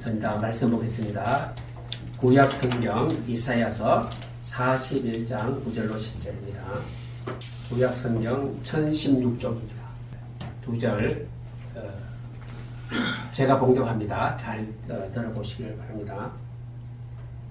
전다 말씀 보겠습니다. 구약 성경 이사야서 41장 9절로 10절입니다. 구약 성경 1016쪽입니다. 2절 제가 봉독합니다. 잘 들어보시길 바랍니다.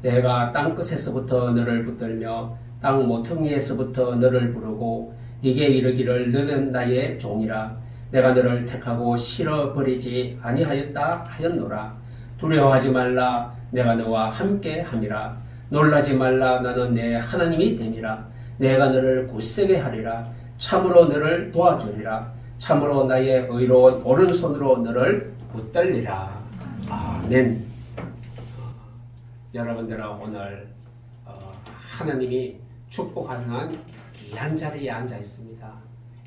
내가 땅끝에서부터 너를 붙들며 땅 모퉁이에서부터 너를 부르고 네게 이르기를 너는 나의 종이라. 내가 너를 택하고 실어버리지 아니하였다 하였노라. 두려워하지 말라. 내가 너와 함께 함이라. 놀라지 말라. 나는 내 하나님이 됨이라. 내가 너를 굳세게 하리라. 참으로 너를 도와주리라. 참으로 나의 의로운 오른손으로 너를 붙들리라. 아멘. 여러분들은 오늘 하나님이 축복하는 귀한 자리에 앉아 있습니다.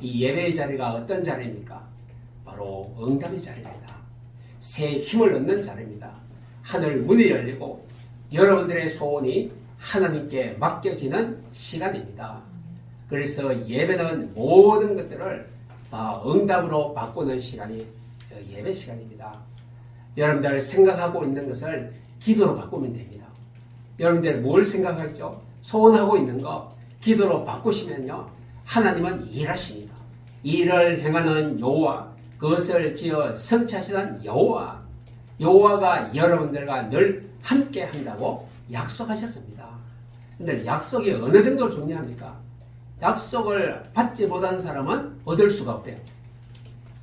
이 예배의 자리가 어떤 자리입니까? 바로 응답의 자리입니다. 새 힘을 얻는 자리입니다. 하늘 문이 열리고 여러분들의 소원이 하나님께 맡겨지는 시간입니다. 그래서 예배는 모든 것들을 다 응답으로 바꾸는 시간이 예배 시간입니다. 여러분들 생각하고 있는 것을 기도로 바꾸면 됩니다. 여러분들 뭘 생각하죠? 소원하고 있는 거 기도로 바꾸시면요, 하나님은 일하십니다. 일을 행하는 여호와, 그것을 지어 성취하시는 여호와, 여호와가 여러분들과 늘 함께 한다고 약속하셨습니다. 근데 약속이 어느 정도 중요합니까? 약속을 받지 못한 사람은 얻을 수가 없대요.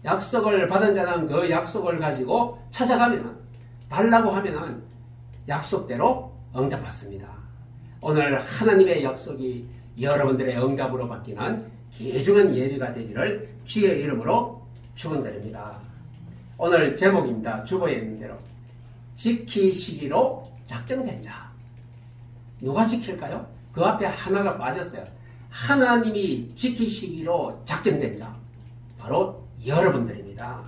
약속을 받은 자는 그 약속을 가지고 찾아가면, 달라고 하면 약속대로 응답받습니다. 오늘 하나님의 약속이 여러분들의 응답으로 바뀌는 귀중한 예배가 되기를 주의 이름으로 축원드립니다. 오늘 제목입니다. 주보에 있는 대로 지키시기로 작정된 자. 누가 지킬까요? 그 앞에 하나가 빠졌어요. 하나님이 지키시기로 작정된 자. 바로 여러분들입니다.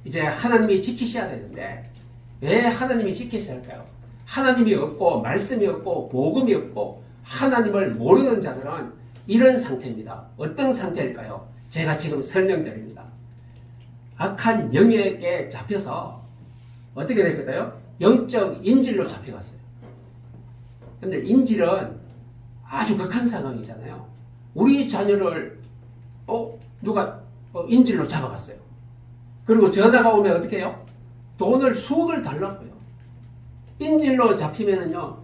이제 하나님이 지키셔야 되는데 왜 하나님이 지키셔야 할까요? 하나님이 없고 말씀이 없고 복음이 없고 하나님을 모르는 자들은 이런 상태입니다. 어떤 상태일까요? 제가 지금 설명드립니다. 악한 영에게 잡혀서 어떻게 됐거든요? 영적 인질로 잡혀갔어요. 그런데 인질은 아주 극한 상황이잖아요. 우리 자녀를 누가 인질로 잡아갔어요. 그리고 전화가 오면 어떻게 해요? 돈을 수억을 달라고요. 인질로 잡히면은요,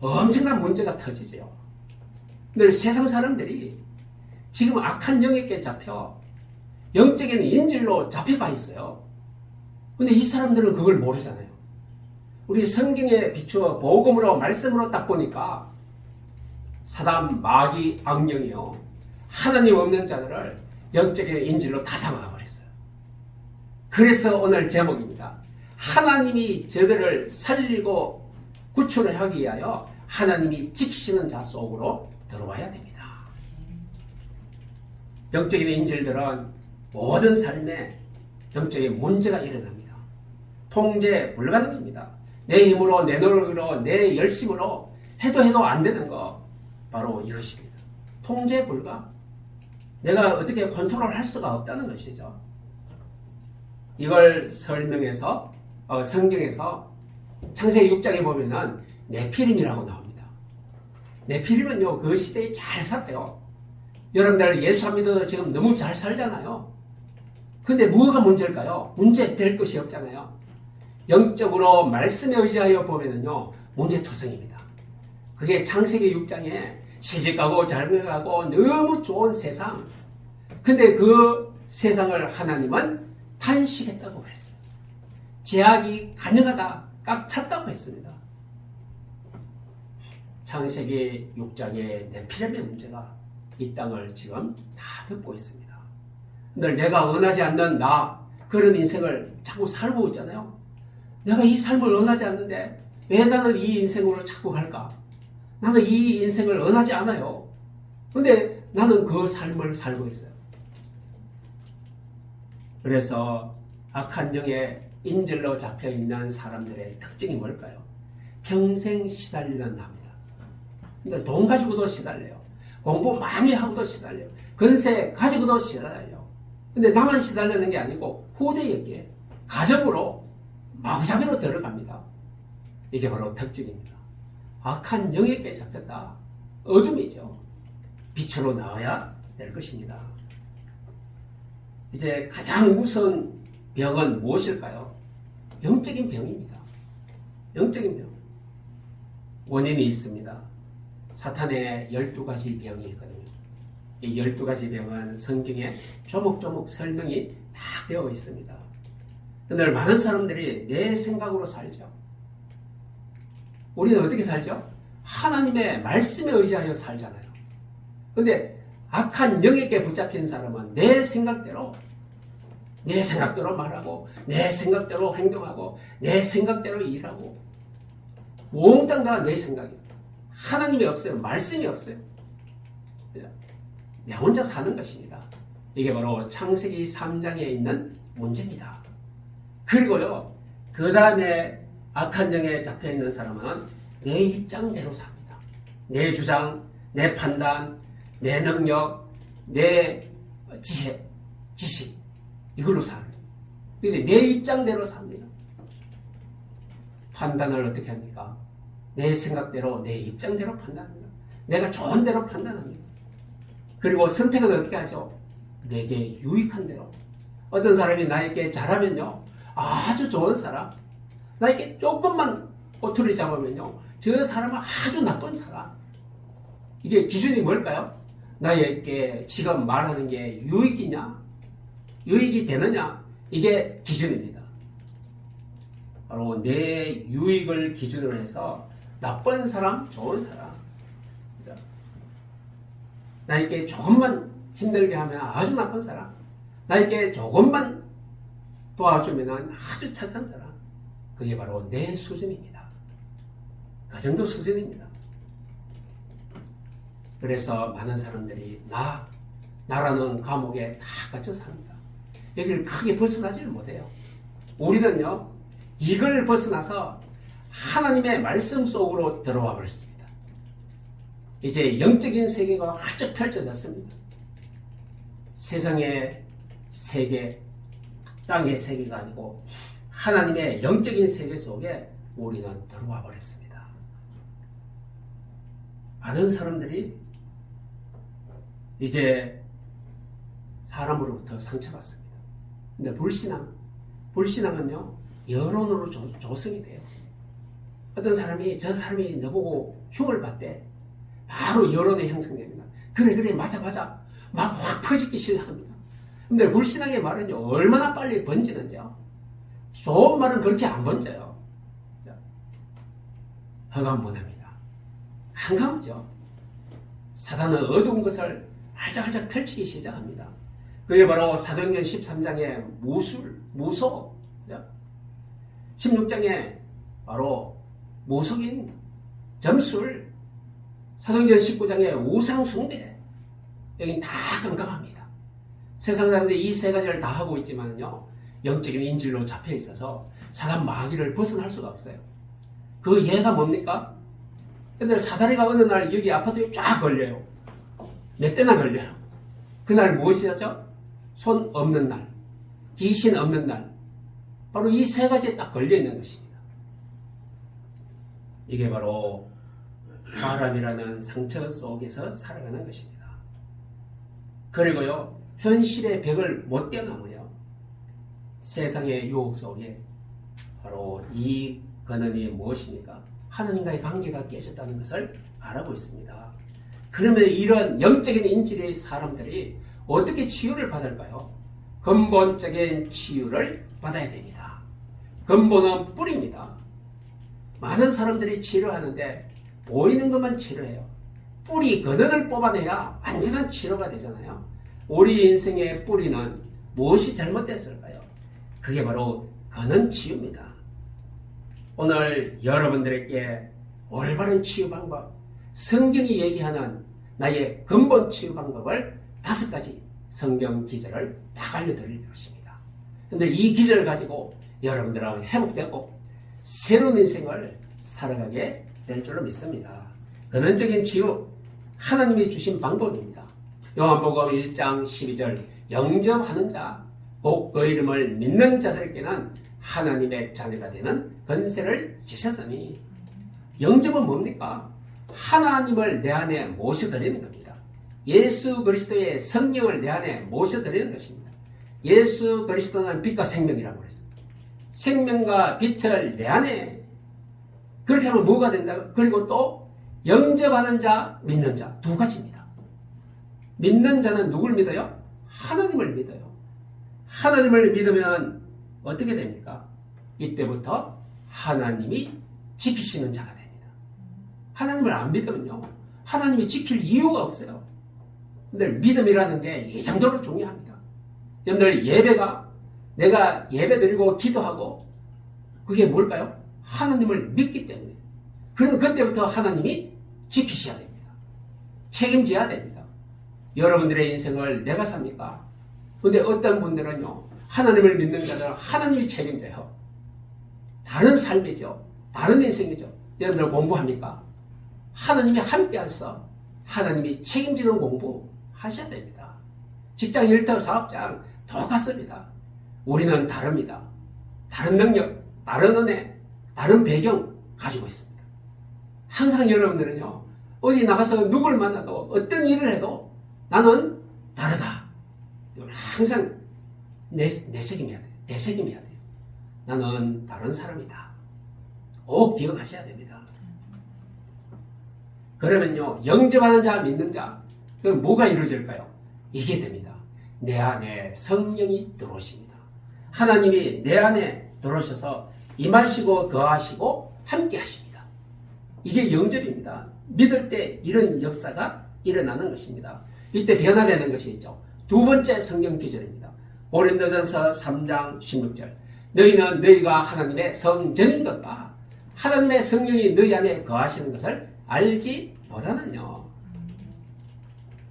엄청난 문제가 터지죠. 근데 세상 사람들이 지금 악한 영에게 잡혀 영적인 인질로 잡혀가 있어요. 근데 이 사람들은 그걸 모르잖아요. 우리 성경에 비추어 복음으로 말씀으로 딱 보니까 사단, 마귀, 악령이요, 하나님 없는 자들을 영적인 인질로 다 잡아가 버렸어요. 그래서 오늘 제목입니다. 하나님이 저들을 살리고 구출을 하기 위하여 하나님이 지키시는 자 속으로 들어와야 됩니다. 영적인 인질들은 모든 삶에 영적인 문제가 일어납니다. 통제 불가능입니다. 내 힘으로, 내 노력으로, 내 열심으로 해도 안 되는 거 바로 이것입니다. 통제 불가. 내가 어떻게 컨트롤할 수가 없다는 것이죠. 이걸 설명해서 성경에서 창세기 6장에 보면은 네피림이라고 나옵니다. 네피림은요, 그 시대에 잘 살대요. 여러분들 예수 안 믿어도 지금 너무 잘 살잖아요. 근데 뭐가 문제일까요? 문제 될 것이 없잖아요. 영적으로 말씀에 의지하여 보면은요, 문제투성입니다. 그게 창세기 6장에 시집가고 잘 가고 너무 좋은 세상. 근데 그 세상을 하나님은 탄식했다고 했어요. 제약이 가능하다, 꽉 찼다고 했습니다. 창세기 6장의 네피림의 문제가 이 땅을 지금 다 덮고 있습니다. 늘 내가 원하지 않는 그런 인생을 자꾸 살고 있잖아요. 내가 이 삶을 원하지 않는데 왜 나는 이 인생으로 자꾸 갈까? 나는 이 인생을 원하지 않아요. 근데 나는 그 삶을 살고 있어요. 그래서 악한 영에 인질로 잡혀있는 사람들의 특징이 뭘까요? 평생 시달리는 납니다. 근데 돈 가지고도 시달려요. 공부 많이 하고도 시달려요. 건세 가지고도 시달려요. 근데 나만 시달리는 게 아니고 후대에게, 가정으로 마구잡이로 들어갑니다. 이게 바로 특징입니다. 악한 영에게 잡혔다. 어둠이죠. 빛으로 나와야 될 것입니다. 이제 가장 무서운 병은 무엇일까요? 영적인 병입니다. 영적인 병. 원인이 있습니다. 사탄의 12가지 병이 있거든요. 이 12가지 병은 성경에 조목조목 설명이 다 되어 있습니다. 오늘 많은 사람들이 내 생각으로 살죠. 우리는 어떻게 살죠? 하나님의 말씀에 의지하여 살잖아요. 근데 악한 영에게 붙잡힌 사람은 내 생각대로 말하고, 내 생각대로 행동하고, 내 생각대로 일하고, 몽땅 다 내 생각이에요. 하나님이 없어요. 말씀이 없어요. 내 혼자 사는 것입니다. 이게 바로 창세기 3장에 있는 문제입니다. 그리고요, 그 다음에 악한 영에 잡혀있는 사람은 내 입장대로 삽니다. 내 주장, 내 판단, 내 능력, 내 지혜, 지식, 이걸로 살아요. 근데 내 입장대로 삽니다. 판단을 어떻게 합니까? 내 생각대로, 내 입장대로 판단합니다. 내가 좋은 대로 판단합니다. 그리고 선택은 어떻게 하죠? 내게 유익한 대로. 어떤 사람이 나에게 잘하면요, 아주 좋은 사람. 나에게 조금만 꼬투리 잡으면요, 저 사람은 아주 나쁜 사람. 이게 기준이 뭘까요? 나에게 지금 말하는 게 유익이냐? 유익이 되느냐? 이게 기준입니다. 바로 내 유익을 기준으로 해서 나쁜 사람, 좋은 사람. 그죠? 나에게 조금만 힘들게 하면 아주 나쁜 사람. 나에게 조금만 도와주면 아주 착한 사람. 그게 바로 내 수준입니다. 그 정도 수준입니다. 그래서 많은 사람들이 나라는 감옥에 다 갇혀 삽니다. 여기를 크게 벗어나지를 못해요. 우리는요, 이걸 벗어나서 하나님의 말씀 속으로 들어와 버렸습니다. 이제 영적인 세계가 활짝 펼쳐졌습니다. 세상의 세계, 땅의 세계가 아니고 하나님의 영적인 세계 속에 우리는 들어와 버렸습니다. 많은 사람들이 이제 사람으로부터 상처받습니다. 근데 불신앙은요, 여론으로 조성이 돼요. 어떤 사람이 저 사람이 너보고 흉을 봤대. 바로 여론이 형성됩니다. 그래 맞아 막 확 퍼지기 시작합니다. 근데 불신앙의 말은요, 얼마나 빨리 번지는지요. 좋은 말은 그렇게 안 번져요. 허감분합니다. 캄캄하죠. 사단은 어두운 것을 활짝 펼치기 시작합니다. 그게 바로 사도행전 13장의 무소, 16장에 바로 모속인, 점술, 사도행전 19장의 우상숭배, 여긴 다 깜깜합니다. 세상 사람들이 이 세 가지를 다 하고 있지만요, 영적인 인질로 잡혀 있어서 사단 마귀를 벗어날 수가 없어요. 그 예가 뭡니까? 근데 사다리가 어느 날 여기 아파트에 쫙 걸려요. 몇 대나 걸려요. 그날 무엇이었죠? 손 없는 날, 귀신 없는 날. 바로 이 세 가지에 딱 걸려 있는 것입니다. 이게 바로 사람이라는 상처 속에서 살아가는 것입니다. 그리고요, 현실의 벽을 못 뛰어넘어요. 세상의 유혹 속에 바로 이 근원이 무엇입니까? 하나님과의 관계가 깨졌다는 것을 알아보고 있습니다. 그러면 이런 영적인 인질의 사람들이 어떻게 치유를 받을까요? 근본적인 치유를 받아야 됩니다. 근본은 뿌리입니다. 많은 사람들이 치료하는데 보이는 것만 치료해요. 뿌리 근원을 뽑아내야 완전한 치료가 되잖아요. 우리 인생의 뿌리는 무엇이 잘못됐을까요? 그게 바로 근원 치유입니다. 오늘 여러분들에게 올바른 치유 방법, 성경이 얘기하는 나의 근본 치유 방법을 5가지 성경 기절을 다 알려드릴 것입니다. 그런데 이 기절을 가지고 여러분들은 회복되고 새로운 인생을 살아가게 될 줄로 믿습니다. 근원적인 치유, 하나님이 주신 방법입니다. 요한복음 1장 12절, 영접하는 자, 곧 그 이름을 믿는 자들에게는 하나님의 자녀가 되는 권세를 주셨으니 영접은 뭡니까? 하나님을 내 안에 모셔드리는 겁니다. 예수 그리스도의 성령을 내 안에 모셔드리는 것입니다. 예수 그리스도는 빛과 생명이라고 그랬습니다. 생명과 빛을 내 안에 그렇게 하면 뭐가 된다? 그리고 또 영접하는 자, 믿는 자 두 가지입니다. 믿는 자는 누굴 믿어요? 하나님을 믿어요. 하나님을 믿으면 어떻게 됩니까? 이때부터 하나님이 지키시는 자가 됩니다. 하나님을 안 믿으면요, 하나님이 지킬 이유가 없어요. 근데 믿음이라는 게 이 정도로 중요합니다. 여러분들 예배가 내가 예배 드리고 기도하고 그게 뭘까요? 하나님을 믿기 때문에. 그러면 그때부터 하나님이 지키셔야 됩니다. 책임져야 됩니다. 여러분들의 인생을 내가 삽니까? 근데 어떤 분들은요, 하나님을 믿는 자들은 하나님이 책임져요. 다른 삶이죠. 다른 인생이죠. 여러분들 공부합니까? 하나님이 함께 하셔서 하나님이 책임지는 공부 하셔야 됩니다. 직장 일터 사업장 똑같습니다. 우리는 다릅니다. 다른 능력, 다른 은혜, 다른 배경 가지고 있습니다. 항상 여러분들은요, 어디 나가서 누굴 만나도 어떤 일을 해도 나는 다르다. 이걸 항상 내색임해야 돼요. 되새김해야 돼요. 나는 다른 사람이다. 꼭 기억하셔야 됩니다. 그러면요, 영접하는 자, 믿는 자, 그럼 뭐가 이루어질까요? 이게 됩니다. 내 안에 성령이 들어오십니다. 하나님이 내 안에 들어오셔서 임하시고 거하시고 함께 하십니다. 이게 영접입니다. 믿을 때 이런 역사가 일어나는 것입니다. 이때 변화되는 것이 있죠. 두 번째 성경 기절입니다. 고린도전서 3장 16절. 너희는 너희가 하나님의 성전인 것과 하나님의 성령이 너희 안에 거하시는 것을 알지 못하느냐.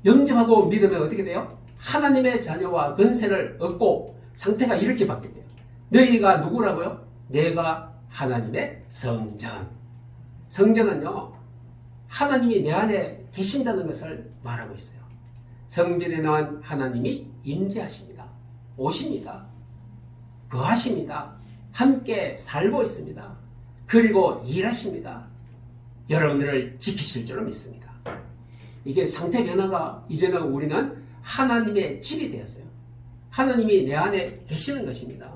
영접하고 믿으면 어떻게 돼요? 하나님의 자녀와 권세를 얻고 상태가 이렇게 바뀌어요. 너희가 누구라고요? 내가 하나님의 성전. 성전은요, 하나님이 내 안에 계신다는 것을 말하고 있어요. 성전에 나온 하나님이 임재하십니다. 오십니다. 거하십니다. 함께 살고 있습니다. 그리고 일하십니다. 여러분들을 지키실 줄로 믿습니다. 이게 상태 변화가 이제는 우리는 하나님의 집이 되었어요. 하나님이 내 안에 계시는 것입니다.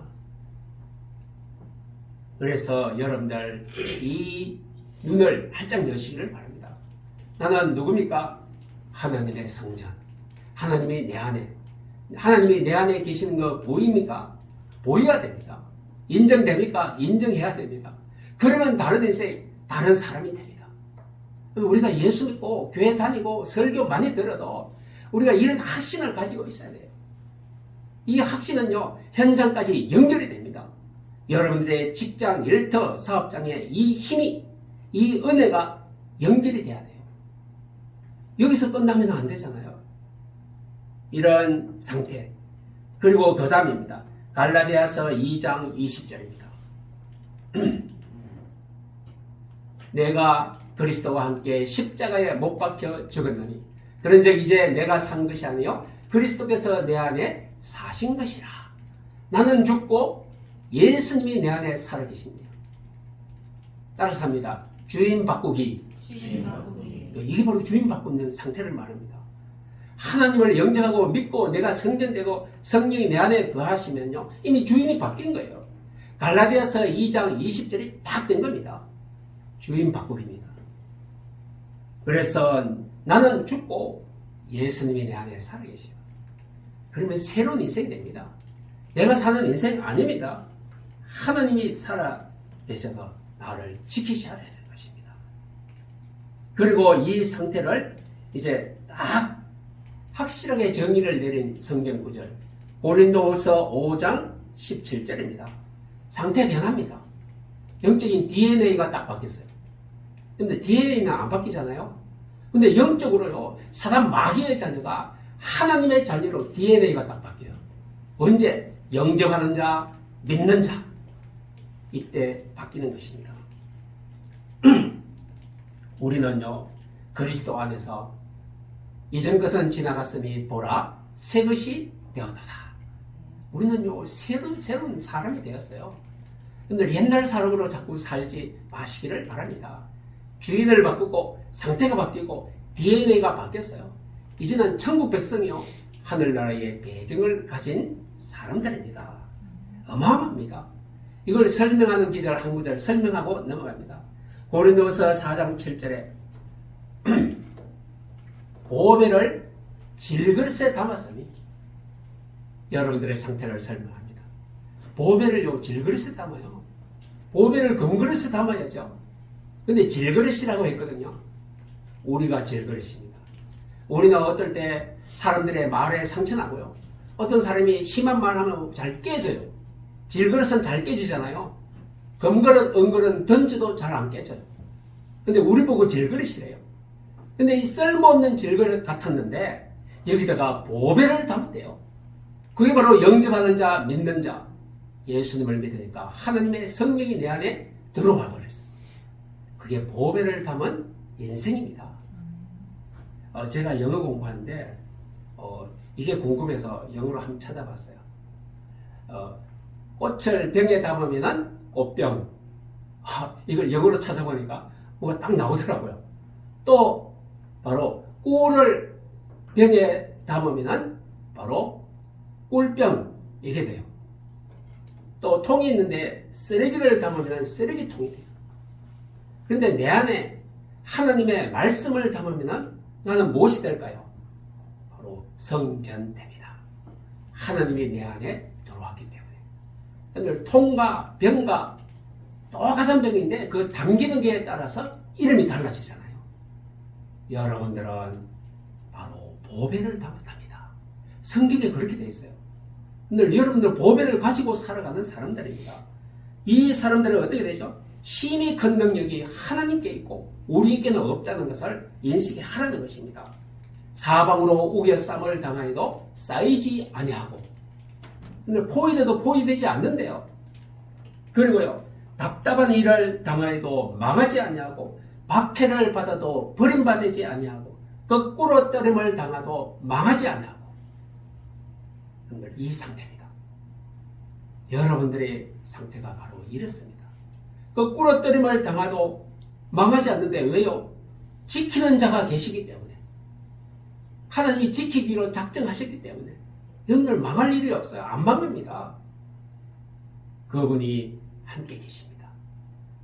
그래서 여러분들 이 눈을 활짝 여시기를 바랍니다. 나는 누굽니까? 하나님의 성전. 하나님이 내 안에, 하나님이 내 안에 계시는 거 보입니까? 보여야 됩니다. 인정됩니까? 인정해야 됩니다. 그러면 다른 인생, 다른 사람이 됩니다. 우리가 예수 믿고 교회 다니고 설교 많이 들어도 우리가 이런 확신을 가지고 있어야 돼요. 이 확신은요, 현장까지 연결이 됩니다. 여러분들의 직장, 일터, 사업장에 이 힘이, 이 은혜가 연결이 돼야 돼요. 여기서 끝나면 안 되잖아요. 이런 상태. 그리고 그 다음입니다. 갈라디아서 2장 20절입니다. 내가 그리스도와 함께 십자가에 못 박혀 죽었느니 그런즉 이제 내가 산 것이 아니요 그리스도께서 내 안에 사신 것이라. 나는 죽고 예수님이 내 안에 살아계십니다. 따라서 합니다. 주인 바꾸기. 이게 바로 주인 바꾸는 상태를 말합니다. 하나님을 영접하고 믿고 내가 성전되고 성령이 내 안에 거하시면요, 이미 주인이 바뀐 거예요. 갈라디아서 2장 20절이 딱 된 겁니다. 주인 바꾸기입니다. 그래서 나는 죽고 예수님이 내 안에 살아계세요. 그러면 새로운 인생이 됩니다. 내가 사는 인생 아닙니다. 하나님이 살아계셔서 나를 지키셔야 되는 것입니다. 그리고 이 상태를 이제 딱 확실하게 정의를 내린 성경 구절 고린도후서 5장 17절입니다. 상태 변합니다. 영적인 DNA가 딱 바뀌었어요. 근데 DNA는 안 바뀌잖아요. 근데 영적으로요, 사람 마귀의 자녀가 하나님의 자녀로 DNA가 딱 바뀌어요. 언제? 영접하는 자, 믿는 자. 이때 바뀌는 것입니다. 우리는요, 그리스도 안에서 이전 것은 지나갔으니 보라, 새 것이 되었도다. 우리는요, 새로운 사람이 되었어요. 여러분들 옛날 사람으로 자꾸 살지 마시기를 바랍니다. 주인을 바꾸고 상태가 바뀌고 DNA가 바뀌었어요. 이제는 천국 백성이요, 하늘나라의 배경을 가진 사람들입니다. 어마어마합니다. 이걸 설명하는 기절 한 구절 설명하고 넘어갑니다. 고린도서 4장 7절에 보배를 질그릇에 담았으니, 여러분들의 상태를 설명합니다. 보배를요 질그릇에 담아요. 보배를 금그릇에 담아야죠. 근데 질그릇이라고 했거든요. 우리가 질그릇입니다. 우리는 어떨 때 사람들의 말에 상처나고요, 어떤 사람이 심한 말 하면 잘 깨져요. 질그릇은 잘 깨지잖아요. 금그릇, 은그릇 던져도 잘 안 깨져요. 근데 우리 보고 질그릇이래요. 근데 이 쓸모없는 질그릇 같았는데 여기다가 보배를 담았대요. 그게 바로 영접하는 자, 믿는 자, 예수님을 믿으니까 하나님의 성령이 내 안에 들어와 버렸어요. 그게 보배를 담은 인생입니다. 제가 영어 공부하는데 이게 궁금해서 영어로 한번 찾아봤어요. 꽃을 병에 담으면 꽃병. 이걸 영어로 찾아보니까 뭐가 딱 나오더라고요. 또 바로 꿀을 병에 담으면 바로 꿀병, 이게 돼요. 또 통이 있는데 쓰레기를 담으면 쓰레기통이 돼요. 그런데 내 안에 하나님의 말씀을 담으면 나는 무엇이 될까요? 바로 성전됩니다. 하나님이 내 안에 들어왔기 때문에. 여러분들 통과 병과 똑같은 병인데 그 담기는 게 따라서 이름이 달라지잖아요. 여러분들은 바로 보배를 담았답니다. 성경에 그렇게 되어 있어요. 여러분들 보배를 가지고 살아가는 사람들입니다. 이 사람들은 어떻게 되죠? 심히 큰 능력이 하나님께 있고 우리에게는 없다는 것을 인식하라는 것입니다. 사방으로 우겨쌈을 당하여도 쌓이지 아니하고, 포위돼도 포위되지 않는데요. 그리고요, 답답한 일을 당하여도 망하지 아니하고, 박해를 받아도 버림받지 아니하고, 거꾸로 떨림을 당하도 망하지 아니하고, 이 상태입니다. 여러분들의 상태가 바로 이렇습니다. 거꾸로 떨림을 당하도 망하지 않는데 왜요? 지키는 자가 계시기 때문에, 하나님이 지키기로 작정하셨기 때문에 여러분들 망할 일이 없어요. 안 망합니다. 그분이 함께 계십니다.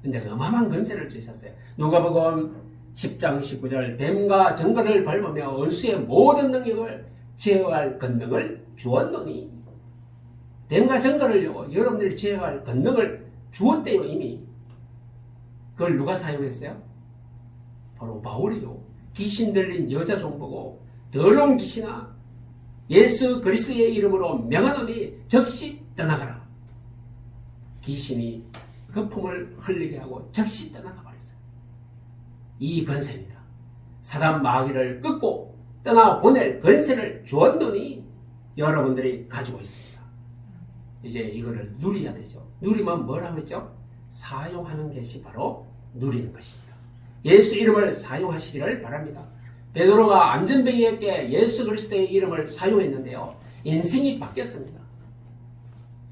근데 어마어마한 권세를 주셨어요. 누가복음 10장 19절, 뱀과 정갈을 밟으며 원수의 모든 능력을 제어할 권능을 주었노니, 뱀과 정갈을요 여러분들이 제어할 권능을 주었대요. 이미. 그걸 누가 사용했어요? 바로 바울이요. 귀신 들린 여자 종 보고 더러운 귀신아, 예수 그리스도의 이름으로 명하노니 즉시 떠나가라. 귀신이 거품을 흘리게 하고 즉시 떠나가 버렸어요. 이 권세입니다. 사단 마귀를 끊고 떠나보낼 권세를 주었노니 여러분들이 가지고 있습니다. 이제 이거를 누려야 되죠. 누리면 뭐라고 했죠? 사용하는 것이 바로 누리는 것입니다. 예수 이름을 사용하시기를 바랍니다. 베드로가 안전뱅이에게 예수 그리스도의 이름을 사용했는데요, 인생이 바뀌었습니다.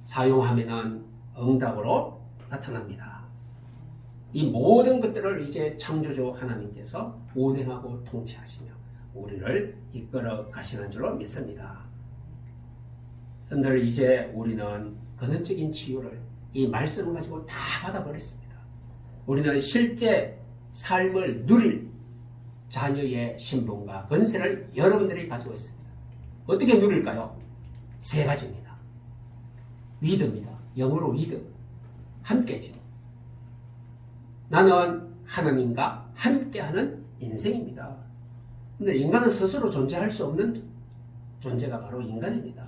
사용하면 응답으로 나타납니다. 이 모든 것들을 이제 창조주 하나님께서 운행하고 통치하시며 우리를 이끌어 가시는 줄로 믿습니다. 여러분들, 이제 우리는 근원적인 치유를 이 말씀을 가지고 다 받아버렸습니다. 우리는 실제 삶을 누릴 자녀의 신분과 권세를 여러분들이 가지고 있습니다. 어떻게 누릴까요? 세 가지입니다. 위드입니다. 영어로 위드. 함께죠. 나는 하나님과 함께하는 인생입니다. 근데 인간은 스스로 존재할 수 없는 존재가 바로 인간입니다.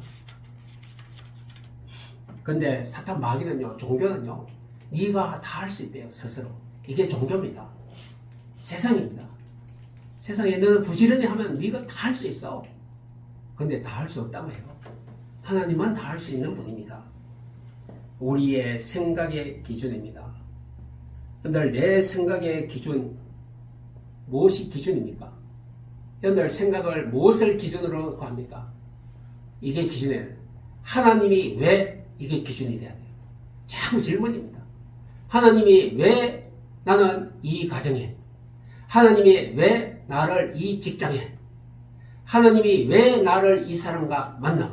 근데 사탄 마귀는요, 종교는요, 네가 다 할 수 있대요, 스스로. 이게 종교입니다. 세상입니다. 세상에 너는 부지런히 하면 네가 다 할 수 있어. 근데 다 할 수 없다고 해요. 하나님만 다 할 수 있는 분입니다. 우리의 생각의 기준입니다. 여러분들, 내 생각의 기준, 무엇이 기준입니까? 여러분들, 생각을 무엇을 기준으로 합니까? 이게 기준이에요. 하나님이 왜 이게 기준이 돼야 돼요? 자꾸 질문입니다. 하나님이 왜 나는 이 가정에, 하나님이 왜 나를 이 직장에, 하나님이 왜 나를 이 사람과 만나,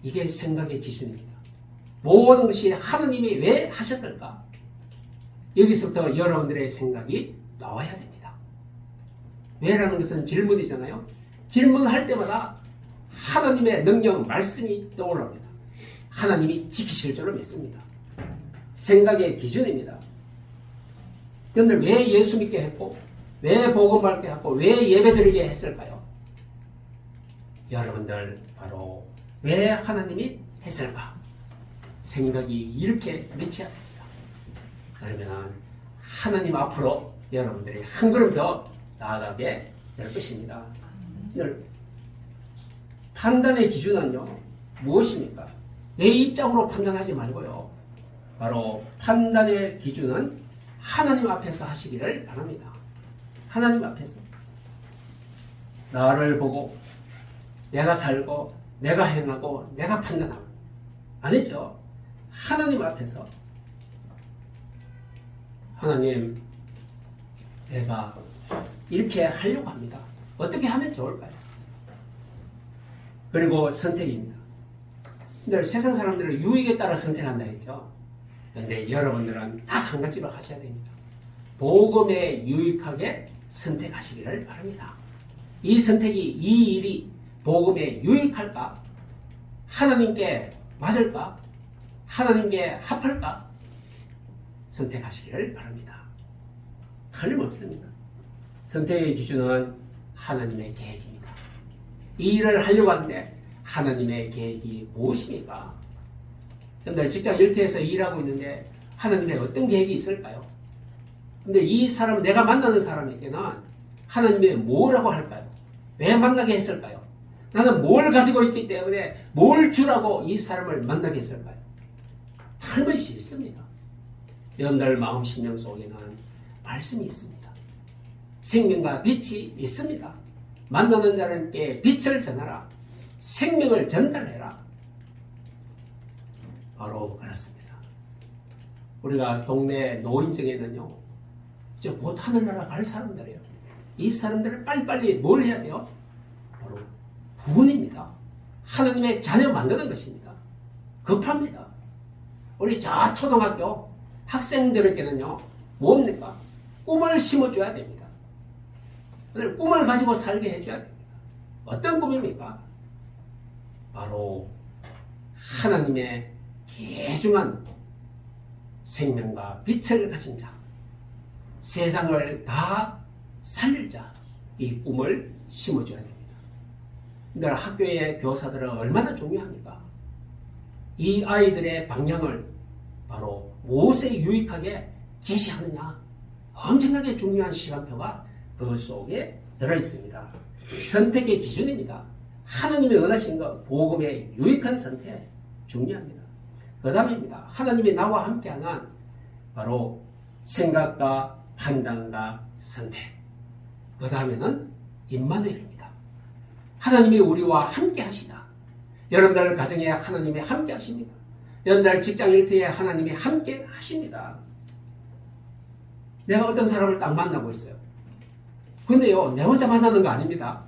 이게 생각의 기준입니다. 모든 것이 하나님이 왜 하셨을까? 여기서부터 여러분들의 생각이 나와야 됩니다. 왜라는 것은 질문이잖아요. 질문할 때마다 하나님의 능력, 말씀이 떠올라옵니다. 하나님이 지키실 줄로 믿습니다. 생각의 기준입니다. 여러분들 왜 예수 믿게 했고, 왜 복음 받게 했고, 왜 예배 드리게 했을까요? 여러분들 바로 왜 하나님이 했을까? 생각이 이렇게 미쳐야 됩니다. 그러면 하나님 앞으로 여러분들이 한 걸음 더 나아가게 될 것입니다. 판단의 기준은요, 무엇입니까? 내 입장으로 판단하지 말고요. 바로 판단의 기준은 하나님 앞에서 하시기를 바랍니다. 하나님 앞에서. 나를 보고, 내가 살고, 내가 행하고, 내가 판단하고. 아니죠. 하나님 앞에서. 하나님, 내가 이렇게 하려고 합니다. 어떻게 하면 좋을까요? 그리고 선택입니다. 근데 세상 사람들은 유익에 따라 선택한다 했죠. 그런데 여러분들은 딱 한 가지로 하셔야 됩니다. 복음에 유익하게 선택하시기를 바랍니다. 이 선택이, 이 일이 복음에 유익할까? 하나님께 맞을까? 하나님께 합할까? 선택하시기를 바랍니다. 틀림없습니다. 선택의 기준은 하나님의 계획입니다. 이 일을 하려고 하는데 하나님의 계획이 무엇입니까? 여러분들 직장 일터에서 일하고 있는데 하나님의 어떤 계획이 있을까요? 근데 이 사람은, 내가 만나는 사람에게는 하나님이 뭐라고 할까요? 왜 만나게 했을까요? 나는 뭘 가지고 있기 때문에 뭘 주라고 이 사람을 만나게 했을까요? 틀림없이 있습니다. 여러분들 마음 심령 속에는 말씀이 있습니다. 생명과 빛이 있습니다. 만나는 자들께 빛을 전하라. 생명을 전달해라. 바로 그렇습니다. 우리가 동네 노인정에는요, 이제 곧 하늘나라 갈 사람들이에요. 이 사람들은 빨리빨리 뭘 해야 돼요? 바로 구원입니다. 하나님의 자녀 만드는 것입니다. 급합니다. 우리 저 초등학교 학생들에게는요, 뭡니까? 꿈을 심어줘야 됩니다. 꿈을 가지고 살게 해줘야 됩니다. 어떤 꿈입니까? 바로 하나님의 귀중한 생명과 빛을 가진 자, 세상을 다 살릴 자, 이 꿈을 심어줘야 됩니다. 근데 학교의 교사들은 얼마나 중요합니까? 이 아이들의 방향을 바로 무엇에 유익하게 제시하느냐, 엄청나게 중요한 시간표가 그 속에 들어있습니다. 선택의 기준입니다. 하나님이 원하신 것, 복음의 유익한 선택, 중요합니다. 그 다음입니다. 하나님이 나와 함께하는 바로 생각과 판단과 선택. 그 다음에는 임마누엘입니다. 하나님이 우리와 함께 하시다. 여러분들 가정에 하나님이 함께 하십니다. 여러분들 직장 일터에 하나님이 함께 하십니다. 내가 어떤 사람을 딱 만나고 있어요. 근데요, 내 혼자 만나는 거 아닙니다.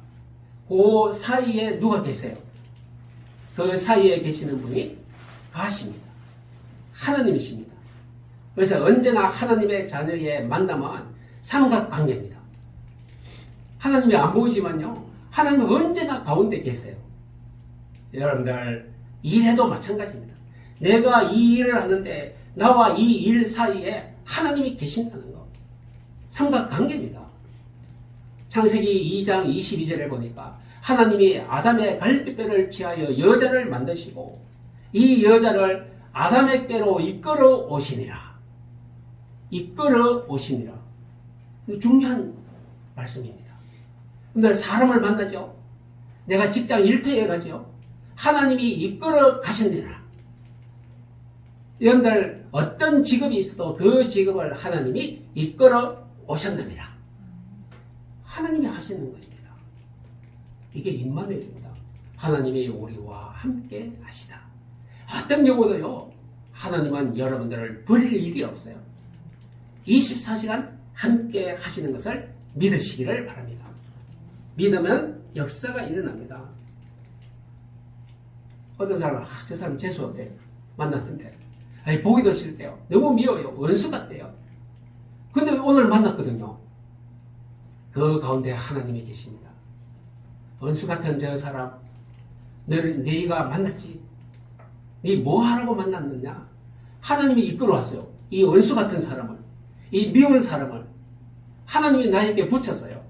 그 사이에 누가 계세요? 그 사이에 계시는 분이 가십니다. 하나님이십니다. 그래서 언제나 하나님의 자녀의 만남은 삼각관계입니다. 하나님이 안 보이지만요, 하나님은 언제나 가운데 계세요. 여러분들 일해도 마찬가지입니다. 내가 이 일을 하는데 나와 이 일 사이에 하나님이 계신다는 것, 삼각관계입니다. 창세기 2장 22절에 보니까 하나님이 아담의 갈빗뼈를 취하여 여자를 만드시고 이 여자를 아담에게로 이끌어 오시니라. 이끌어 오시니라. 중요한 말씀입니다. 근데 사람을 만나죠. 내가 직장 일터에 가죠. 하나님이 이끌어 가시니라. 여러분들 어떤 직업이 있어도 그 직업을 하나님이 이끌어 오셨느니라. 하나님이 하시는 것입니다. 이게 임마누엘입니다. 하나님이 우리와 함께 하시다. 어떤 경우도요, 하나님은 여러분들을 버릴 일이 없어요. 24시간 함께 하시는 것을 믿으시기를 바랍니다. 믿으면 역사가 일어납니다. 어떤 사람은 저 사람 재수없대요. 만났던데 보기도 싫대요. 너무 미워요. 원수 같대요. 근데 오늘 만났거든요. 그 가운데 하나님이 계십니다. 원수 같은 저 사람 네가 만났지. 네 뭐 하라고 만났느냐. 하나님이 이끌어왔어요. 이 원수 같은 사람을, 이 미운 사람을 하나님이 나에게 붙였어요.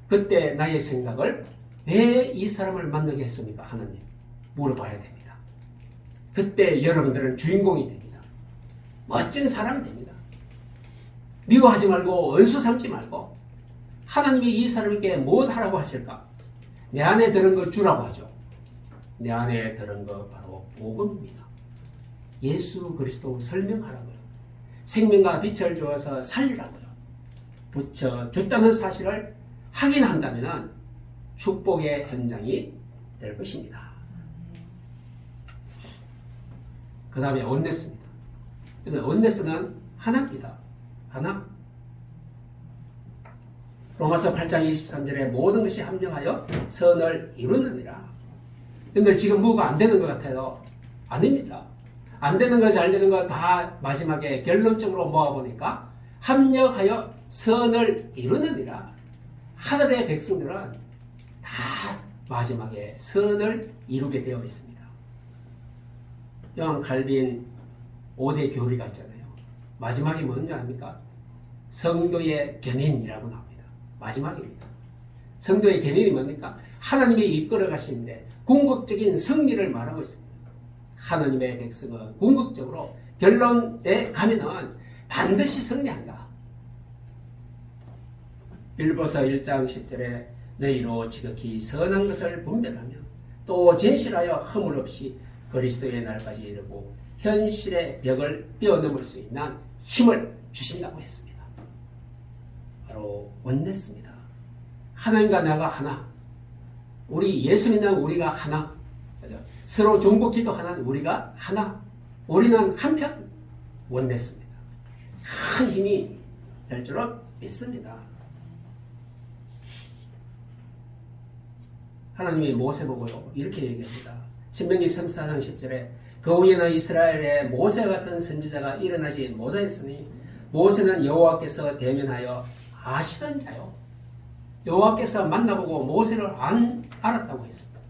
그때 나의 생각을 왜 이 사람을 만나게 했습니까? 하나님 물어봐야 됩니다. 그때 여러분들은 주인공이 됩니다. 멋진 사람이 됩니다. 미워하지 말고 원수 삼지 말고 하나님이 이 사람에게 뭐 하라고 하실까? 내 안에 들은 거 주라고 하죠. 내 안에 들은 거 바로 복음입니다. 예수 그리스도 설명하라고요. 생명과 빛을 주어서 살리라고요. 붙여줬다는 사실을 확인한다면 축복의 현장이 될 것입니다. 그 다음에 온네스입니다. 온네스는 하나입니다. 하나. 로마서 8장 23절에 모든 것이 합력하여 선을 이루느니라. 근데 지금 뭐가 안 되는 것 같아요? 아닙니다. 안 되는 거 잘 되는 거 다 마지막에 결론적으로 모아보니까 합력하여 선을 이루느니라. 하늘의 백성들은 다 마지막에 선을 이루게 되어 있습니다. 요한 칼빈 5대 교리가 있잖아요. 마지막이 뭔지 압니까? 성도의 견인이라고 나옵니다. 마지막입니다. 성도의 견인이 뭡니까? 하나님이 이끌어 가시는데 궁극적인 승리를 말하고 있습니다. 하나님의 백성은 궁극적으로 결론에 가면은 반드시 승리한다. 빌보서 1장 10절에 너희로 지극히 선한 것을 분별하며 또 진실하여 허물 없이 그리스도의 날까지 이르고 현실의 벽을 뛰어넘을 수 있는 힘을 주신다고 했습니다. 바로 원냈습니다. 하나님과 나가 하나. 우리 예수 믿는 우리가 하나. 그죠? 서로 종복 기도하는 우리가 하나. 우리는 한편 원냈습니다. 큰 힘이 될 줄로 믿습니다. 하나님이 모세 보고요 이렇게 얘기합니다. 신명기 34장 10절에 그 후에는 이스라엘에 모세 같은 선지자가 일어나지 못하였으니 모세는 여호와께서 대면하여 아시던 자요. 여호와께서 만나보고 모세를 안 알았다고 했습니다.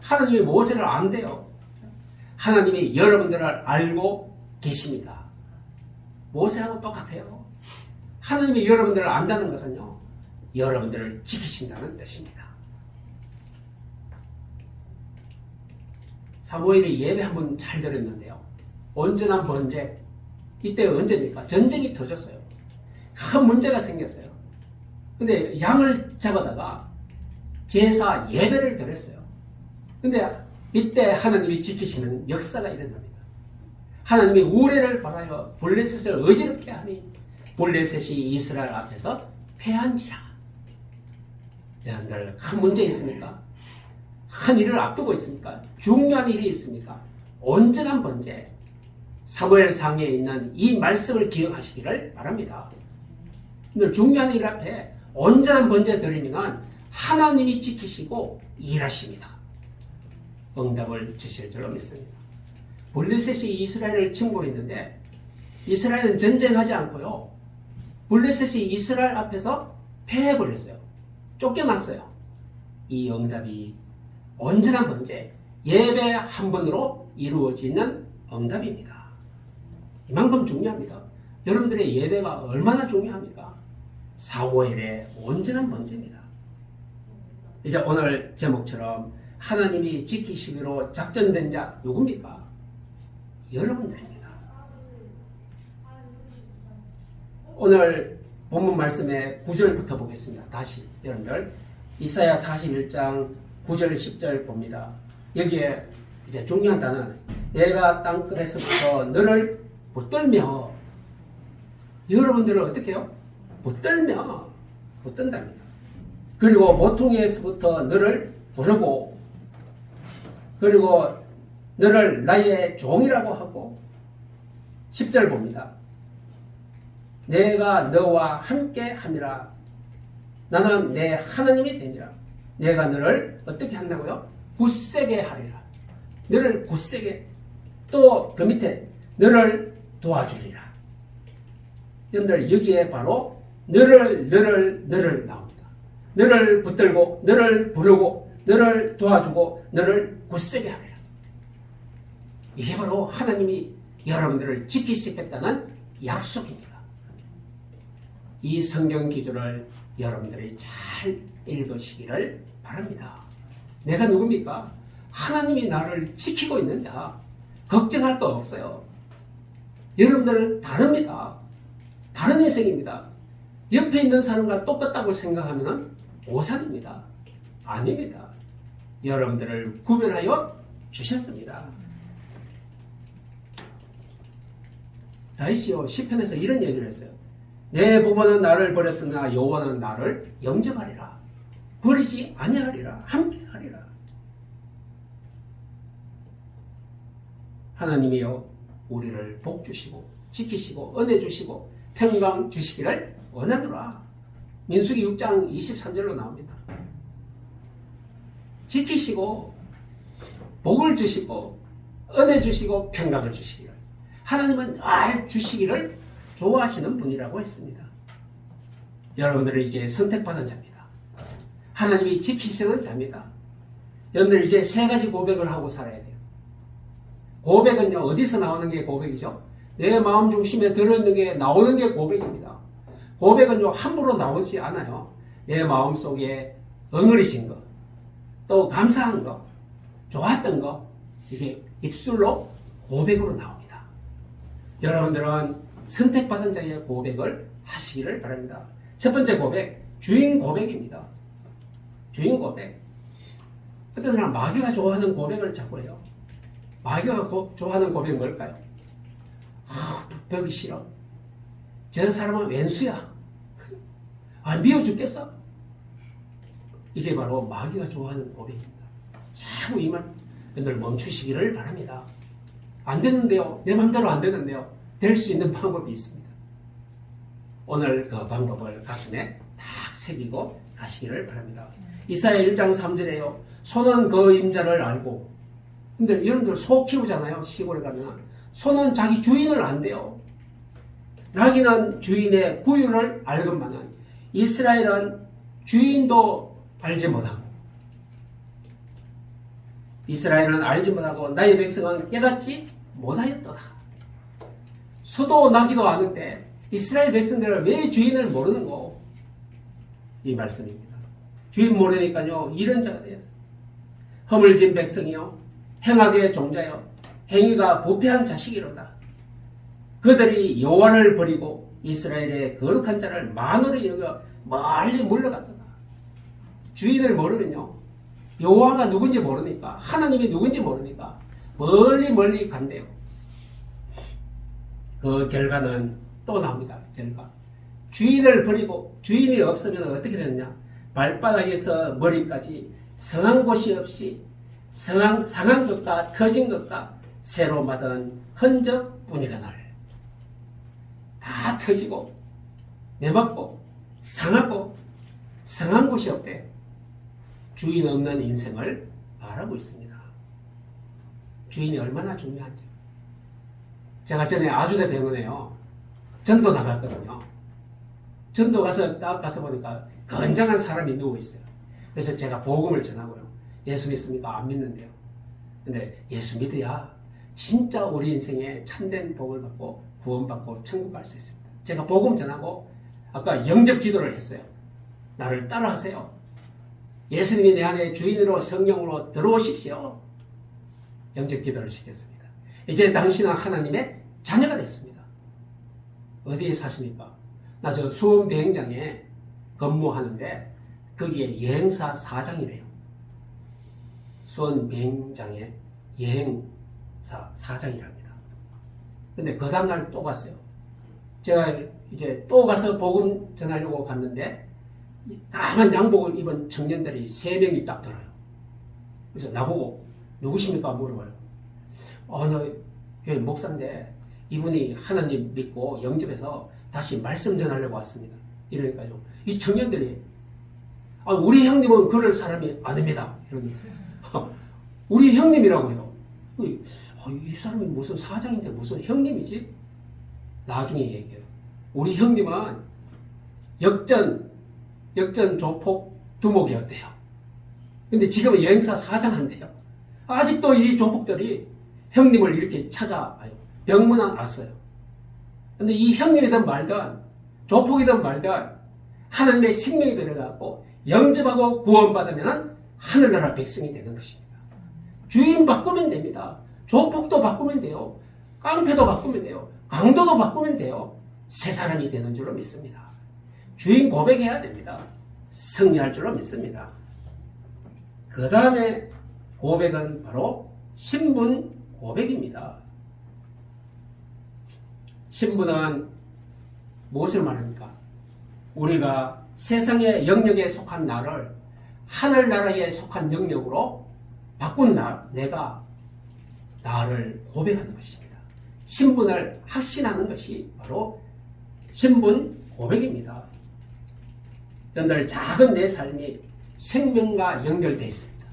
하나님이 모세를 안대요. 하나님이 여러분들을 알고 계십니다. 모세하고 똑같아요. 하나님이 여러분들을 안다는 것은요, 여러분들을 지키신다는 뜻입니다. 사무엘이 예배 한번 잘 드렸는데요. 온전한 번제. 이때 언제입니까? 전쟁이 터졌어요. 큰 문제가 생겼어요. 근데 양을 잡아다가 제사 예배를 드렸어요. 근데 이때 하나님이 지키시는 역사가 일어납니다. 하나님이 우레를 박아요. 블레셋을 어지럽게 하니 블레셋이 이스라엘 앞에서 패한지라. 여러분들 큰 문제 있습니까? 큰 일을 앞두고 있습니까? 중요한 일이 있습니까? 온전한 번제. 사무엘상에 있는 이 말씀을 기억하시기를 바랍니다. 오늘 중요한 일 앞에 온전한 번제 드리면 하나님이 지키시고 일하십니다. 응답을 주실 줄로 믿습니다. 블레셋이 이스라엘을 침공했는데 이스라엘은 전쟁하지 않고요. 블레셋이 이스라엘 앞에서 패해버렸어요. 쫓겨났어요. 이 응답이 온전한 번제, 예배 한 번으로 이루어지는 응답입니다. 이만큼 중요합니다. 여러분들의 예배가 얼마나 중요합니까? 사무엘의 온전한 번제입니다. 이제 오늘 제목처럼 하나님이 지키시기로 작정된 자 누굽니까? 여러분들입니다. 오늘 본문 말씀의 9절부터 보겠습니다. 다시 여러분들 이사야 41장 9절 10절 봅니다. 여기에 이제 중요한 단어는 내가 땅끝에서부터 너를 붙들며 여러분들을 어떻게 해요? 붙든답니다. 그리고 모퉁이에서부터 너를 부르고 그리고 너를 나의 종이라고 하고 10절 봅니다. 내가 너와 함께 함이라. 나는 내 하나님이 되니라. 내가 너를 어떻게 한다고요? 굳세게 하리라. 너를 굳세게. 또 그 밑에 너를 도와주리라. 여러분들 여기에 바로 너를 나옵니다. 너를 붙들고 너를 부르고 너를 도와주고 너를 굳세게 하리라. 이게 바로 하나님이 여러분들을 지키시겠다는 약속입니다. 이 성경 기준을 여러분들이 잘 읽으시기를 바랍니다. 내가 누굽니까? 하나님이 나를 지키고 있는 자. 걱정할 거 없어요. 여러분들은 다릅니다. 다른 인생입니다. 옆에 있는 사람과 똑같다고 생각하면 오산입니다. 아닙니다. 여러분들을 구별하여 주셨습니다. 다윗이요 시편에서 이런 얘기를 했어요. 내 부모는 나를 버렸으나 여호와는 나를 영접하리라. 버리지 아니하리라. 함께하리라. 하나님이요 우리를 복 주시고 지키시고 은혜 주시고 평강 주시기를 원하노라. 민수기 6장 23절로 나옵니다. 지키시고 복을 주시고 은혜 주시고 평강을 주시기를. 하나님은 날 주시기를 좋아하시는 분이라고 했습니다. 여러분들은 이제 선택받은 자입니다. 하나님이 지키시는 자입니다. 여러분들 이제 세 가지 고백을 하고 살아야 돼요. 고백은요 어디서 나오는 게 고백이죠? 내 마음 중심에 들어있는 게 나오는 게 고백입니다. 고백은요 함부로 나오지 않아요. 내 마음 속에 엉어리신 것, 또 감사한 것, 좋았던 것, 이게 입술로 고백으로 나옵니다. 여러분들은 선택받은 자의 고백을 하시기를 바랍니다. 첫 번째 고백, 주인 고백입니다. 주인 고백. 어떤 사람 마귀가 좋아하는 고백을 자꾸 해요. 마귀가 좋아하는 고백이 뭘까요? 보기 싫어. 저 사람은 왼수야. 미워 죽겠어. 이게 바로 마귀가 좋아하는 고백입니다. 자꾸 이 말 여러분들 멈추시기를 바랍니다. 안 되는데요. 내 마음대로 안 되는데요. 될 수 있는 방법이 있습니다. 오늘 그 방법을 가슴에 딱 새기고 가시기를 바랍니다. 이사야 1장 3절에요. 소는 그 임자를 알고. 근데 여러분들 소 키우잖아요. 시골에 가면. 소는 자기 주인을 안대요. 나귀는 주인의 구유를 알건만은 이스라엘은 주인도 알지 못하고 이스라엘은 알지 못하고 나의 백성은 깨닫지 못하였더라. 소도 나귀도 아는데 이스라엘 백성들은 왜 주인을 모르는 거? 이 말씀입니다. 주인 모르니까요 이런 자가 되었어요. 허물진 백성이요 행악의 종자요 행위가 부패한 자식이로다. 그들이 여호와를 버리고 이스라엘의 거룩한 자를 만으로 여겨 멀리 물러갔더라. 주인을 모르면요 여호와가 누군지 모르니까 하나님이 누군지 모르니까 멀리 간대요. 그 결과는 또 나옵니다. 결과 주인을 버리고 주인이 없으면 어떻게 되느냐? 발바닥에서 머리까지 성한 곳이 없이 상한 것과 터진 것과 새로 받은 흔적뿐이거늘. 다 터지고 매맞고 상하고 성한 곳이 없대. 주인 없는 인생을 말하고 있습니다. 주인이 얼마나 중요한지. 제가 전에 아주대 병원에요 전도 나갔거든요. 전도 딱 가서 보니까 건장한 사람이 누워 있어요. 그래서 제가 복음을 전하고요. 예수 믿습니까? 안 믿는데요. 근데 예수 믿어야 진짜 우리 인생에 참된 복을 받고 구원받고 천국 갈 수 있습니다. 제가 복음 전하고 아까 영접 기도를 했어요. 나를 따라하세요. 예수님이 내 안에 주인으로 성령으로 들어오십시오. 영접 기도를 시켰습니다. 이제 당신은 하나님의 자녀가 됐습니다. 어디에 사십니까? 나 저 수원 비행장에 근무하는데 거기에 여행사 사장이래요. 수원 비행장에 여행사 사장이랍니다. 근데 그 다음날 또 갔어요. 제가 이제 또 가서 복음 전하려고 갔는데 까만 양복을 입은 청년들이 3명이 딱 들어요. 그래서 나보고 누구십니까? 물어봐요. 나 교회 목사인데 이분이 하나님 믿고 영접해서 다시 말씀 전하려고 왔습니다. 이러니까요. 이 청년들이 우리 형님은 그럴 사람이 아닙니다. 이러니 우리 형님이라고요. 이 사람이 무슨 사장인데 무슨 형님이지? 나중에 얘기해요. 우리 형님은 역전 조폭 두목이었대요. 근데 지금은 여행사 사장한대요. 아직도 이 조폭들이 형님을 이렇게 찾아와요. 병문안 왔어요. 근데 이 형님이든 말든 조폭이든 말든 하나님의 생명이 들어가고 영접하고 구원받으면 하늘나라 백성이 되는 것입니다. 주인 바꾸면 됩니다. 조폭도 바꾸면 돼요. 깡패도 바꾸면 돼요. 강도도 바꾸면 돼요. 새 사람이 되는 줄로 믿습니다. 주인 고백해야 됩니다. 승리할 줄로 믿습니다. 그 다음에 고백은 바로 신분 고백입니다. 신분은 무엇을 말합니까? 우리가 세상의 영역에 속한 나를 하늘나라에 속한 영역으로 바꾼 내가 나를 고백하는 것입니다. 신분을 확신하는 것이 바로 신분 고백입니다. 여러분들 작은 내 삶이 생명과 연결되어 있습니다.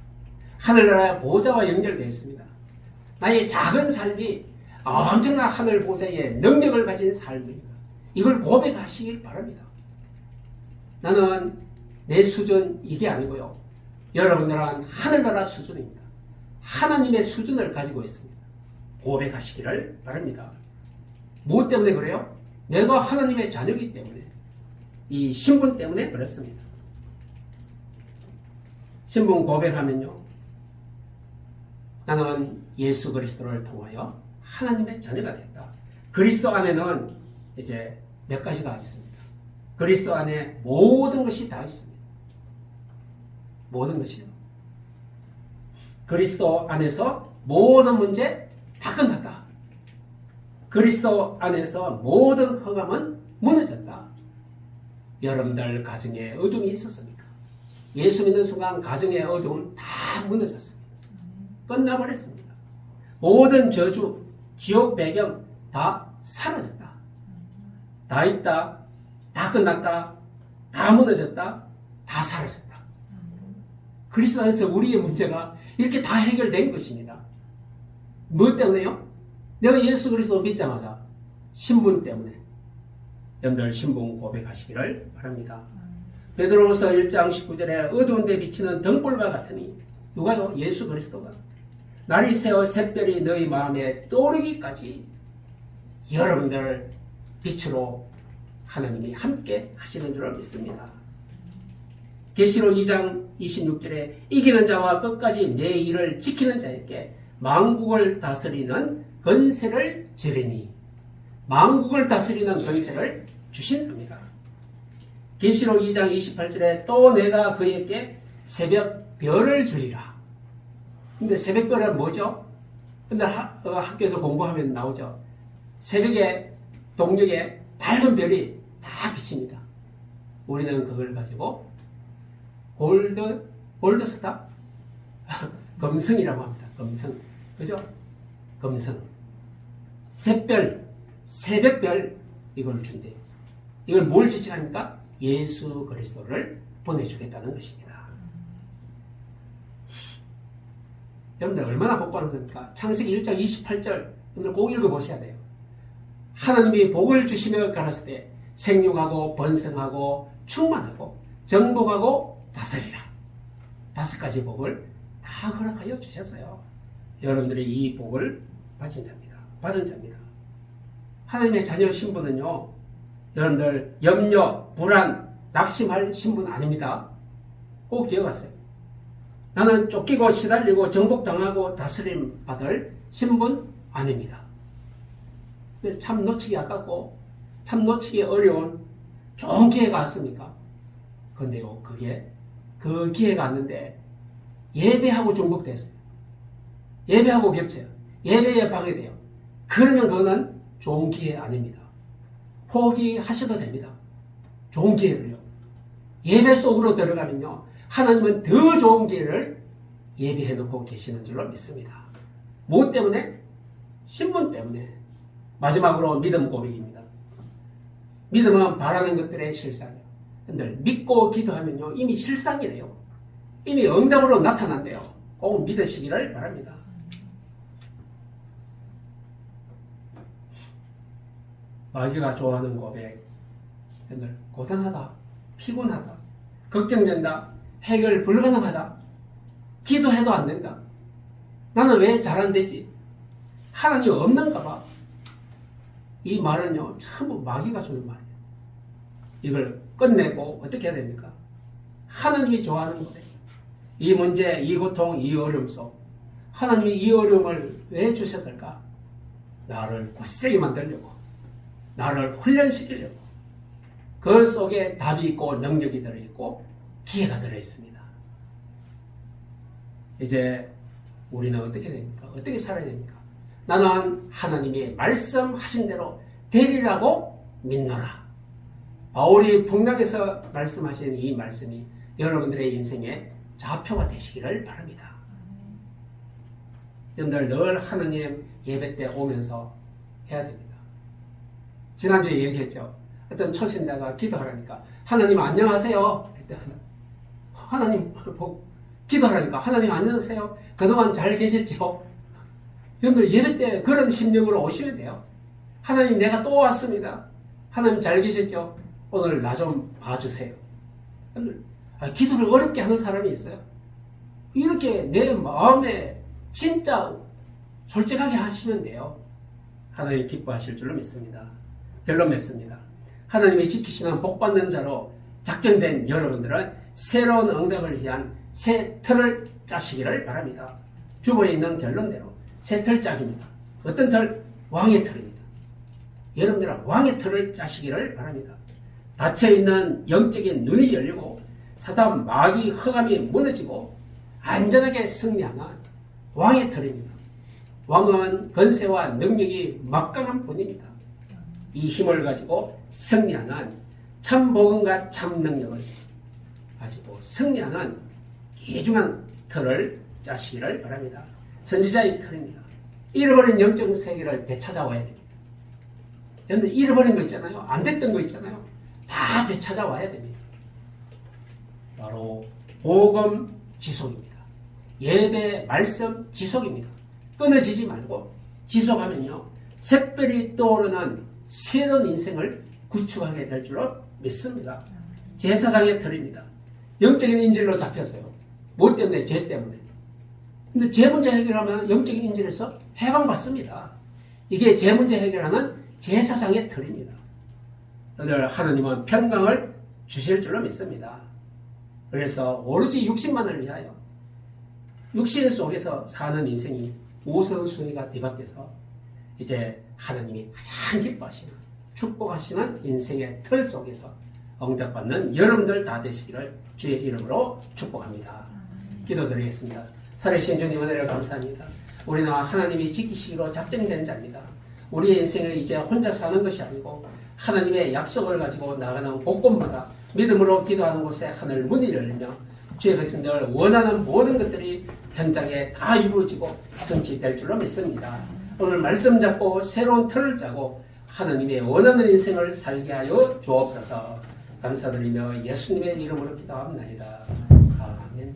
하늘나라의 보좌와 연결되어 있습니다. 나의 작은 삶이 엄청난 하늘 보좌의 능력을 가진 삶입니다. 이걸 고백하시길 바랍니다. 나는 내 수준 이게 아니고요. 여러분들은 하늘나라 수준입니다. 하나님의 수준을 가지고 있습니다. 고백하시기를 바랍니다. 무엇 때문에 그래요? 내가 하나님의 자녀이기 때문에, 이 신분 때문에 그렇습니다. 신분 고백하면요, 나는 예수 그리스도를 통하여 하나님의 자녀가 되었다. 그리스도 안에는 이제 몇 가지가 있습니다. 그리스도 안에 모든 것이 다 있습니다. 모든 것이요. 그리스도 안에서 모든 문제 다 끝났다. 그리스도 안에서 모든 허감은 무너졌다. 여러분들 가정에 어둠이 있었습니까? 예수 믿는 순간 가정의 어둠은 다 무너졌습니다. 끝나버렸습니다. 모든 저주, 지옥 배경 다 사라졌다. 다 있다. 다 끝났다. 다 무너졌다. 다 사라졌다. 그리스도 안에서 우리의 문제가 이렇게 다 해결된 것입니다. 무엇 때문에요? 내가 예수 그리스도 믿자마자 신분 때문에. 여러분들 신분 고백하시기를 바랍니다. 베드로후서 1장 19절에 어두운 데 비치는 등불과 같으니, 누가요? 예수 그리스도가 날이 새어 샛별이 너희 마음에 떠오르기까지 여러분들 빛으로 하나님이 함께 하시는 줄 믿습니다. 계시록 2장 26절에 이기는 자와 끝까지 내 일을 지키는 자에게 만국을 다스리는 권세를 주리니, 만국을 다스리는 권세를 주신답니다. 계시록 2장 28절에 또 내가 그에게 새벽 별을 주리라. 근데 새벽별은 뭐죠? 근데 학교에서 공부하면 나오죠. 새벽에 동력에 밝은 별이 다 비칩니다. 우리는 그걸 가지고 골드스타? 금성이라고 합니다. 금성. 그죠? 금성. 새별, 새벽별, 이걸 준대요. 이걸 뭘 지칭합니까? 예수 그리스도를 보내주겠다는 것입니다. 여러분들 얼마나 복받는 겁니까? 창세기 1장 28절, 여러분들 꼭 읽어보셔야 돼요. 하나님이 복을 주시며 가라사대 때 생육하고 번성하고 충만하고 정복하고 다스리라. 5가지 복을 다 허락하여 주셨어요. 여러분들이 이 복을 받은 자입니다. 하나님의 자녀 신분은요, 여러분들 염려, 불안, 낙심할 신분 아닙니다. 꼭 기억하세요. 나는 쫓기고 시달리고 정복당하고 다스림 받을 신분 아닙니다. 참 놓치기 아깝고 참 놓치기 어려운 좋은 기회가 왔습니까? 그런데요, 그 기회가 왔는데 예배하고 중복됐어요. 예배하고 겹쳐요. 예배에 방해돼요. 그러면 그거는 좋은 기회 아닙니다. 포기하셔도 됩니다. 좋은 기회를요. 예배 속으로 들어가면요, 하나님은 더 좋은 기회를 예비해 놓고 계시는 줄로 믿습니다. 무엇 때문에? 신분 때문에. 마지막으로 믿음 고백입니다. 믿음은 바라는 것들의 실상이에요. 근데 믿고 기도하면요, 이미 실상이래요. 이미 응답으로 나타난대요. 꼭 믿으시기를 바랍니다. 마귀가 좋아하는 고백. 근데 고단하다, 피곤하다, 걱정된다, 해결 불가능하다, 기도해도 안 된다. 나는 왜 잘 안 되지? 하나님 없는가 봐. 이 말은요, 전부 마귀가 주는 말이에요. 이걸 끝내고 어떻게 해야 됩니까? 하나님이 좋아하는 거예요. 이 문제, 이 고통, 이 어려움 속 하나님이 이 어려움을 왜 주셨을까? 나를 굳세게 만들려고, 나를 훈련시키려고. 그 속에 답이 있고 능력이 들어있고 기회가 들어있습니다. 이제 우리는 어떻게 됩니까? 어떻게 살아야 됩니까? 나는 하나님이 말씀하신 대로 되리라고 믿노라. 바울이 풍랑에서 말씀하신 이 말씀이 여러분들의 인생의 좌표가 되시기를 바랍니다. 여러분들 늘 하느님 예배 때 오면서 해야 됩니다. 지난주에 얘기했죠. 어떤 초신자가 기도하라니까 하나님 안녕하세요. 그때 하나님 기도하라니까 하나님 안녕하세요. 그동안 잘 계셨죠? 여러분들 예배 때 그런 심령으로 오시면 돼요. 하나님 내가 또 왔습니다. 하나님 잘 계셨죠? 오늘 나 좀 봐주세요. 여러분들 기도를 어렵게 하는 사람이 있어요. 이렇게 내 마음에 진짜 솔직하게 하시면 돼요. 하나님 기뻐하실 줄로 믿습니다. 결론 맺습니다. 하나님이 지키시는 복받는 자로 작정된 여러분들은 새로운 응답을 위한 새 틀을 짜시기를 바랍니다. 주보에 있는 결론대로 새 틀 짝입니다. 어떤 틀? 왕의 틀입니다. 여러분들은 왕의 틀을 짜시기를 바랍니다. 닫혀있는 영적인 눈이 열리고 사단 마귀 허감이 무너지고 안전하게 승리하는 왕의 틀입니다. 왕은 권세와 능력이 막강한 분입니다. 이 힘을 가지고 승리하는 참 복음과 참 능력을 가지고 승리하는 귀중한 틀을 짜시기를 바랍니다. 선지자의 틀입니다. 잃어버린 영적 세계를 되찾아와야 됩니다. 여러분들 잃어버린 거 있잖아요. 안 됐던 거 있잖아요. 다 되찾아와야 됩니다. 바로 복음 지속입니다. 예배 말씀 지속입니다. 끊어지지 말고 지속하면요, 샛별이 떠오르는 새로운 인생을 구축하게 될 줄로 믿습니다. 제사장의 틀입니다. 영적인 인질로 잡혔어요. 뭐 때문에? 죄 때문에. 근데 죄 문제 해결하면 영적인 인질에서 해방받습니다. 이게 죄 문제 해결하는 제사장의 틀입니다. 오늘 하나님은 평강을 주실 줄로 믿습니다. 그래서 오로지 육신만을 위하여 육신 속에서 사는 인생이 우선순위가 뒤바뀌어서 이제 하나님이 가장 기뻐하시는 축복하시는 인생의 틀 속에서 응답받는 여러분들 다 되시기를 주의 이름으로 축복합니다. 기도드리겠습니다. 살아계신 주님 은혜를 감사합니다. 우리는 하나님이 지키시기로 작정된 자입니다. 우리의 인생을 이제 혼자 사는 것이 아니고 하나님의 약속을 가지고 나가는 곳곳마다 믿음으로 기도하는 곳에 하늘 문이 열리며 주의 백성들 원하는 모든 것들이 현장에 다 이루어지고 성취될 줄로 믿습니다. 오늘 말씀 잡고 새로운 틀을 짜고 하나님의 원하는 인생을 살게 하여 주옵소서. 감사드리며 예수님의 이름으로 기도합니다. 아멘.